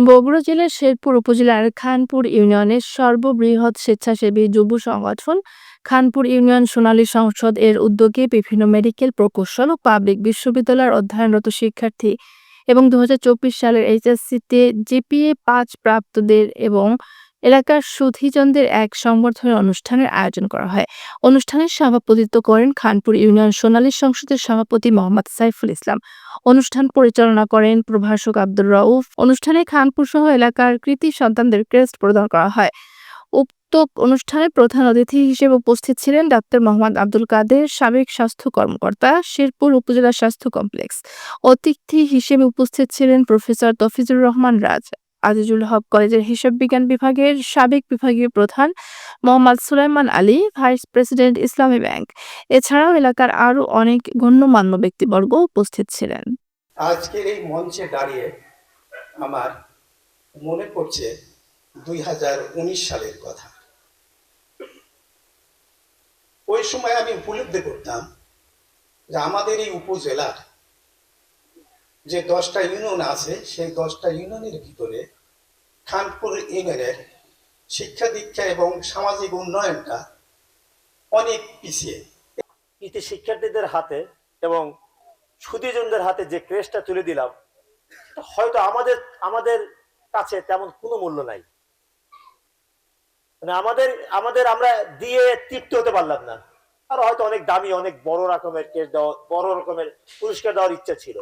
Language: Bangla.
বগুড়া জেলার শেরপুর উপজেলার খানপুর ইউনিয়নের সর্ববৃহৎ স্বেচ্ছাসেবী যুব সংগঠন খানপুর ইউনিয়ন সোনালী সংসদ এর উদ্যোগে বিভিন্ন মেডিকেল প্রকৌশল ও পাবলিক বিশ্ববিদ্যালয়ের অধ্যয়নরত শিক্ষার্থী এবং ২০২৪ সালের এইচএসসিতে জিপিএ-৫ প্রাপ্তদের এবং এলাকার সুধীজনদের এক সংবর্ধনা অনুষ্ঠানের আয়োজন করা হয়। অনুষ্ঠানের সভাপতিত্ব করেন খানপুর ইউনিয়ন সোনালী সংসদের সভাপতি মোহাম্মদ সাইফুল ইসলাম। অনুষ্ঠান পরিচালনা করেন প্রভাষক আব্দুর রউফ। অনুষ্ঠানে খানপুর সহ এলাকার কৃতী সন্তানদের ক্রেস্ট প্রদান করা হয়। উক্ত অনুষ্ঠানে প্রধান অতিথি হিসেবে উপস্থিত ছিলেন ডাক্তার মোহাম্মদ আব্দুল কাদের, সাবেক স্বাস্থ্য কর্মকর্তা, শেরপুর উপজেলা স্বাস্থ্য কমপ্লেক্স। অতিথি হিসেবে উপস্থিত ছিলেন প্রফেসর তফিজুর রহমান রাজ, আজিজুল হক কলেজের হিসাব বিজ্ঞান বিভাগের সাবেক বিভাগীয় প্রধান মোহাম্মদ সুলাইমান আলী, ভাইস প্রেসিডেন্ট ইসলামী ব্যাংক। এছাড়াও এলাকার আরও অনেক গণ্যমান্য ব্যক্তিবর্গ উপস্থিত ছিলেন। আজকের এই মঞ্চে দাঁড়িয়ে আমার মনে পড়ছে ২০১৯ সালের কথা। ওই সময় আমি উপলব্ধি করতাম যে আমাদের এই উপজেলার যে 10টা ইউনিয়ন আছে, সেই 10টা ইউনিয়নের ভিতরে খানপুর ইউনিয়নের শিক্ষা দীক্ষা এবং সামাজিক উন্নয়নটা অনেক পিছিয়ে। কৃতি শিক্ষার্থীদের হাতে এবং সুধীজনদের হাতে যে ক্রেস্টটা তুলে দিলাম, হয়তো আমাদের আমাদের কাছে তেমন কোনো মূল্য নাই। মানে আমরা দিয়ে তৃপ্ত হতে পারলাম না। আর হয়তো অনেক দামি, অনেক বড় রকমের ক্রেস্ট দেওয়া, বড় রকমের পুরস্কার দেওয়ার ইচ্ছা ছিল।